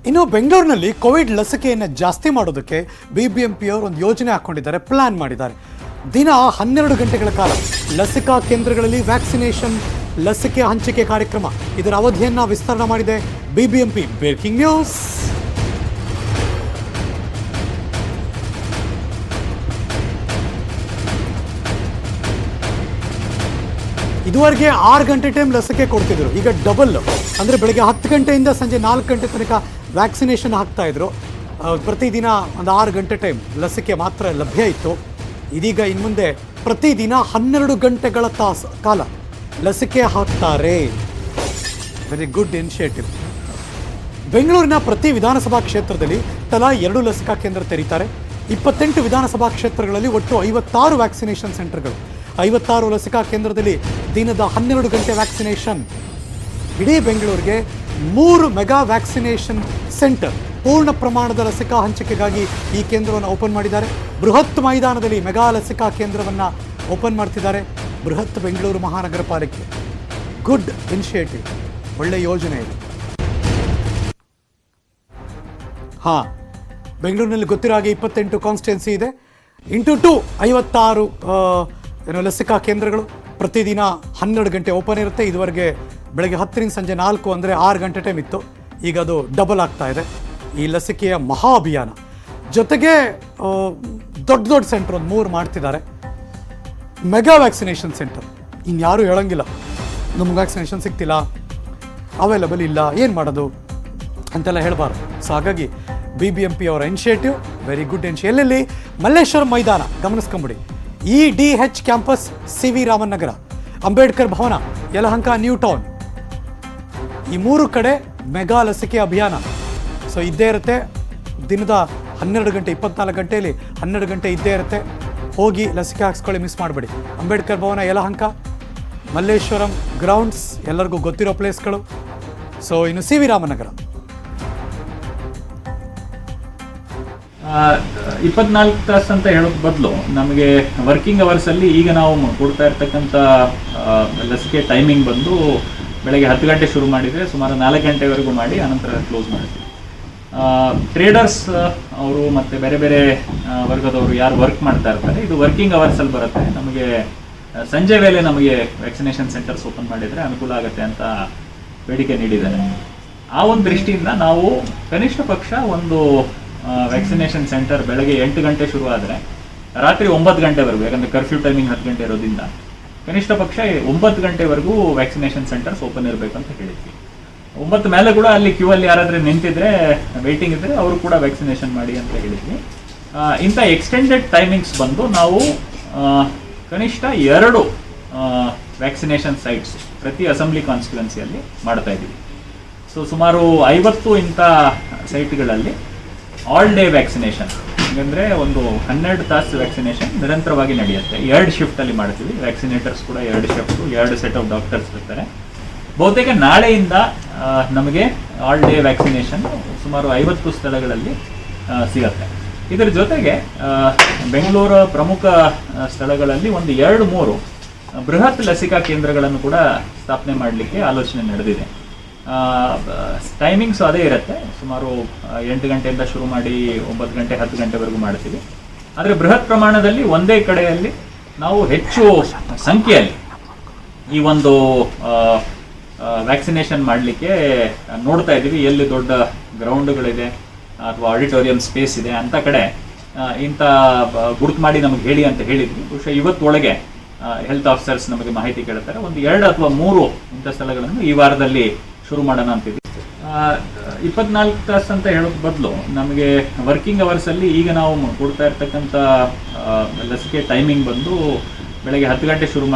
ಇನ್ನು ಬೆಂಗಳೂರಿನಲ್ಲಿ ಕೋವಿಡ್ ಲಸಿಕೆಯನ್ನು ಜಾಸ್ತಿ ಮಾಡೋದಕ್ಕೆ BBMP ಅವರು ಒಂದು ಯೋಜನೆ ಹಾಕೊಂಡಿದ್ದಾರೆ, ಪ್ಲಾನ್ ಮಾಡಿದ್ದಾರೆ. ದಿನ 12 ಗಂಟೆಗಳ ಕಾಲ ಲಸಿಕಾ ಕೇಂದ್ರಗಳಲ್ಲಿ ವ್ಯಾಕ್ಸಿನೇಷನ್ ಲಸಿಕೆ ಹಂಚಿಕೆ ಕಾರ್ಯಕ್ರಮ, ಇದರ ಅವಧಿಯನ್ನು ವಿಸ್ತರಣೆ ಮಾಡಿದೆ BBMP. Breaking news. ಇದುವರೆಗೆ 6 ಗಂಟೆ ಟೈಮ್ ಲಸಿಕೆ ಕೊಡ್ತಿದ್ರು, ಈಗ ಡಬಲ್ ಅಂದರೆ ಬೆಳಗ್ಗೆ 10 ಗಂಟೆಯಿಂದ ಸಂಜೆ 4 ಗಂಟೆ ತನಕ ವ್ಯಾಕ್ಸಿನೇಷನ್ ಹಾಕ್ತಾ ಇದ್ರು. ಪ್ರತಿದಿನ ಒಂದು 6 ಗಂಟೆ ಟೈಮ್ ಲಸಿಕೆ ಮಾತ್ರ ಲಭ್ಯ ಇತ್ತು. ಇದೀಗ ಇನ್ಮುಂದೆ ಪ್ರತಿದಿನ 12 ಗಂಟೆಗಳ ಕಾಲ ಲಸಿಕೆ ಹಾಕ್ತಾರೆ. Very good initiative. ಬೆಂಗಳೂರಿನ ಪ್ರತಿ ವಿಧಾನಸಭಾ ಕ್ಷೇತ್ರದಲ್ಲಿ ತಲಾ 2 ಲಸಿಕಾ ಕೇಂದ್ರ ತೆರೀತಾರೆ. 28 ವಿಧಾನಸಭಾ ಕ್ಷೇತ್ರಗಳಲ್ಲಿ ಒಟ್ಟು 56 ವ್ಯಾಕ್ಸಿನೇಷನ್ ಸೆಂಟರ್ಗಳು, 56 ಲಸಿಕಾ ಕೇಂದ್ರದಲ್ಲಿ ದಿನದ 12 ಗಂಟೆ ವ್ಯಾಕ್ಸಿನೇಷನ್. ಇಡೀ ಬೆಂಗಳೂರಿಗೆ 3 ಮೆಗಾ ವ್ಯಾಕ್ಸಿನೇಷನ್ ಸೆಂಟರ್, ಪೂರ್ಣ ಪ್ರಮಾಣದ ಲಸಿಕಾ ಹಂಚಿಕೆಗಾಗಿ ಈ ಕೇಂದ್ರವನ್ನು ಓಪನ್ ಮಾಡಿದ್ದಾರೆ. ಬೃಹತ್ ಮೈದಾನದಲ್ಲಿ ಮೆಗಾ ಲಸಿಕಾ ಕೇಂದ್ರವನ್ನು ಓಪನ್ ಮಾಡ್ತಿದ್ದಾರೆ ಬೃಹತ್ ಬೆಂಗಳೂರು ಮಹಾನಗರ ಪಾಲಿಕೆ. ಗುಡ್ ಇನಿಷಿಯೇಟಿವ್, ಒಳ್ಳೆ ಯೋಜನೆ ಇದೆ. ಹಾಂ, ಬೆಂಗಳೂರಿನಲ್ಲಿ ಗೊತ್ತಿರೋ ಹಾಗೆ 28 ಕಾನ್ಸ್ಟಿಟ್ಯೂನ್ಸಿ ಇದೆ. 2 56 ಲಸಿಕಾ ಕೇಂದ್ರಗಳು, ಪ್ರತಿದಿನ 12 ಗಂಟೆ ಓಪನ್ ಇರುತ್ತೆ. ಇದುವರೆಗೆ ಬೆಳಗ್ಗೆ 10ರಿಂದ ಸಂಜೆ 4 ಅಂದರೆ 6 ಗಂಟೆ ಟೈಮ್ ಇತ್ತು, ಈಗ ಅದು ಡಬಲ್ ಆಗ್ತಾ ಇದೆ. ಈ ಲಸಿಕೆಯ ಮಹಾ ಅಭಿಯಾನ ಜೊತೆಗೆ ದೊಡ್ಡ ದೊಡ್ಡ ಸೆಂಟರ್ ಒಂದು 3 ಮಾಡ್ತಿದ್ದಾರೆ. ಮೆಗಾ ವ್ಯಾಕ್ಸಿನೇಷನ್ ಸೆಂಟರ್, ಇನ್ಯಾರೂ ಹೇಳೋಂಗಿಲ್ಲ ನಮ್ಗೆ ವ್ಯಾಕ್ಸಿನೇಷನ್ ಸಿಗ್ತಿಲ್ಲ, ಅವೈಲಬಲ್ ಇಲ್ಲ, ಏನು ಮಾಡೋದು ಅಂತೆಲ್ಲ ಹೇಳಬಾರ್ದು. ಸೊ ಹಾಗಾಗಿ BBMP ಅವರ ಇನಿಷಿಯೇಟಿವ್ ವೆರಿ ಗುಡ್ ಇನಿಷಿಯೇಟಿವ್. ಎಲ್ಲೆಲ್ಲಿ? ಮಲ್ಲೇಶ್ವರಂ ಮೈದಾನ ಗಮನಿಸ್ಕೊಂಬಿಡಿ, EDH ಕ್ಯಾಂಪಸ್, CV ರಾಮನ್ ನಗರ, ಅಂಬೇಡ್ಕರ್ ಭವನ, ಯಲಹಂಕ, ನ್ಯೂ ಟೌನ್, ಈ 3 ಕಡೆ ಮೆಗಾ ಲಸಿಕೆ ಅಭಿಯಾನ. ಸೊ ಇದ್ದೇ ಇರುತ್ತೆ ದಿನದ 12 ಗಂಟೆ, 24 ಗಂಟೆಯಲ್ಲಿ 12 ಗಂಟೆ ಇದ್ದೇ ಇರುತ್ತೆ. ಹೋಗಿ ಲಸಿಕೆ ಹಾಕ್ಸ್ಕೊಳ್ಳಿ, ಮಿಸ್ ಮಾಡಬೇಡಿ. ಅಂಬೇಡ್ಕರ್ ಭವನ, ಯಲಹಂಕ, ಮಲ್ಲೇಶ್ವರಂ ಗ್ರೌಂಡ್ಸ್ ಎಲ್ಲರಿಗೂ ಗೊತ್ತಿರೋ ಪ್ಲೇಸ್ಗಳು. ಸೊ ಇನ್ನು CV ರಾಮನ್ ನಗರ 24 ತಾಸು ಅಂತ ಹೇಳೋದ್ ಬದಲು ನಮಗೆ ವರ್ಕಿಂಗ್ ಅವರ್ಸಲ್ಲಿ ಈಗ ನಾವು ಕೊಡ್ತಾ ಇರ್ತಕ್ಕಂಥ ಲಸಿಕೆ ಟೈಮಿಂಗ್ ಬಂದು ಬೆಳಗ್ಗೆ 10 ಗಂಟೆ ಶುರು ಮಾಡಿದರೆ ಸುಮಾರು 4 ಗಂಟೆವರೆಗೂ ಮಾಡಿ ಆನಂತರ ಕ್ಲೋಸ್ ಮಾಡ್ತೀವಿ. ಟ್ರೇಡರ್ಸ್ ಅವರು ಮತ್ತು ಬೇರೆ ಬೇರೆ ವರ್ಗದವರು ಯಾರು ವರ್ಕ್ ಮಾಡ್ತಾ ಇರ್ತಾರೆ, ಇದು ವರ್ಕಿಂಗ್ ಅವರ್ಸಲ್ಲಿ ಬರುತ್ತೆ. ನಮಗೆ ಸಂಜೆ ವೇಳೆ ನಮಗೆ ವ್ಯಾಕ್ಸಿನೇಷನ್ ಸೆಂಟರ್ಸ್ ಓಪನ್ ಮಾಡಿದರೆ ಅನುಕೂಲ ಆಗುತ್ತೆ ಅಂತ ಬೇಡಿಕೆ ನೀಡಿದ್ದಾರೆ. ಆ ಒಂದು ದೃಷ್ಟಿಯಿಂದ ನಾವು ಕನಿಷ್ಠ ಪಕ್ಷ ಒಂದು ವ್ಯಾಕ್ಸಿನೇಷನ್ ಸೆಂಟರ್ ಬೆಳಗ್ಗೆ 8 ಗಂಟೆ ಶುರು ಆದರೆ ರಾತ್ರಿ 9 ಗಂಟೆವರೆಗೂ, ಯಾಕಂದರೆ ಕರ್ಫ್ಯೂ ಟೈಮಿಂಗ್ 10 ಗಂಟೆ ಇರೋದ್ರಿಂದ ಕನಿಷ್ಠ ಪಕ್ಷ 9 ಗಂಟೆವರೆಗೂ ವ್ಯಾಕ್ಸಿನೇಷನ್ ಸೆಂಟರ್ಸ್ ಓಪನ್ ಇರಬೇಕು ಅಂತ ಹೇಳಿದ್ವಿ. 9 ಮೇಲೆ ಕೂಡ ಅಲ್ಲಿ ಕ್ಯೂ ಅಲ್ಲಿ ಯಾರಾದರೂ ನಿಂತಿದ್ರೆ, ವೇಟಿಂಗ್ ಇದ್ದರೆ ಅವರು ಕೂಡ ವ್ಯಾಕ್ಸಿನೇಷನ್ ಮಾಡಿ ಅಂತ ಹೇಳಿದ್ವಿ. ಇಂಥ ಎಕ್ಸ್ಟೆಂಡೆಡ್ ಟೈಮಿಂಗ್ಸ್ ಬಂದು ನಾವು ಕನಿಷ್ಠ 2 ವ್ಯಾಕ್ಸಿನೇಷನ್ ಸೈಟ್ಸ್ ಪ್ರತಿ ಅಸೆಂಬ್ಲಿ ಕಾನ್ಸ್ಟಿಟ್ಯೂನ್ಸಿಯಲ್ಲಿ ಮಾಡ್ತಾ ಇದ್ದೀವಿ. ಸೊ ಸುಮಾರು 50 ಇಂಥ ಸೈಟ್ಗಳಲ್ಲಿ ಆಲ್ ಡೇ ವ್ಯಾಕ್ಸಿನೇಷನ್, ಯಾಕಂದರೆ ಒಂದು 12 ತಾಸು ವ್ಯಾಕ್ಸಿನೇಷನ್ ನಿರಂತರವಾಗಿ ನಡೆಯುತ್ತೆ. 2 ಶಿಫ್ಟಲ್ಲಿ ಮಾಡ್ತೀವಿ. ವ್ಯಾಕ್ಸಿನೇಟರ್ಸ್ ಕೂಡ 2 ಶಿಫ್ಟು, 2 ಸೆಟ್ ಆಫ್ ಡಾಕ್ಟರ್ಸ್ ಇರ್ತಾರೆ. ಬಹುತೇಕ ನಾಳೆಯಿಂದ ನಮಗೆ ಆಲ್ ಡೇ ವ್ಯಾಕ್ಸಿನೇಷನ್ ಸುಮಾರು 50 ಸ್ಥಳಗಳಲ್ಲಿ ಸಿಗತ್ತೆ. ಇದರ ಜೊತೆಗೆ ಬೆಂಗಳೂರು ಪ್ರಮುಖ ಸ್ಥಳಗಳಲ್ಲಿ ಒಂದು 2-3 ಬೃಹತ್ ಲಸಿಕಾ ಕೇಂದ್ರಗಳನ್ನು ಕೂಡ ಸ್ಥಾಪನೆ ಮಾಡಲಿಕ್ಕೆ ಆಲೋಚನೆ ನಡೆದಿದೆ. ಟೈಮಿಂಗ್ಸ್ ಅದೇ ಇರುತ್ತೆ, ಸುಮಾರು 8 ಗಂಟೆಯಿಂದ ಶುರು ಮಾಡಿ 9 ಗಂಟೆ 10 ಗಂಟೆವರೆಗೂ ಮಾಡ್ತೀವಿ. ಆದರೆ ಬೃಹತ್ ಪ್ರಮಾಣದಲ್ಲಿ ಒಂದೇ ಕಡೆಯಲ್ಲಿ ನಾವು ಹೆಚ್ಚು ಸಂಖ್ಯೆಯಲ್ಲಿ ಈ ಒಂದು ವ್ಯಾಕ್ಸಿನೇಷನ್ ಮಾಡಲಿಕ್ಕೆ ನೋಡ್ತಾ ಇದ್ದೀವಿ. ಎಲ್ಲಿ ದೊಡ್ಡ ಗ್ರೌಂಡ್ಗಳಿದೆ ಅಥವಾ ಆಡಿಟೋರಿಯಂ ಸ್ಪೇಸ್ ಇದೆ ಅಂಥ ಕಡೆ ಇಂಥ ಗುರುತು ಮಾಡಿ ನಮಗೆ ಹೇಳಿ ಅಂತ ಹೇಳಿದ್ವಿ. ಬಹುಶಃ ಇವತ್ತೊಳಗೆ ಹೆಲ್ತ್ ಆಫೀಸರ್ಸ್ ನಮಗೆ ಮಾಹಿತಿ ಕೇಳ್ತಾರೆ. ಒಂದು 2 ಅಥವಾ 3 ಇಂಥ ಸ್ಥಳಗಳನ್ನು ಈ ವಾರದಲ್ಲಿ ಶುರು ಮಾಡೋಣ ಅಂತಿದ್ವಿ. 24 ತಾಸು ಅಂತ ಹೇಳೋದ್ ಬದಲು ನಮಗೆ ವರ್ಕಿಂಗ್ ಅವರ್ಸಲ್ಲಿ ಈಗ ನಾವು ಕೊಡ್ತಾ ಇರ್ತಕ್ಕಂಥ ಲಸಿಕೆ ಟೈಮಿಂಗ್ ಬಂದು ಬೆಳಗ್ಗೆ 10 ಗಂಟೆ ಶುರು ಮಾಡಿ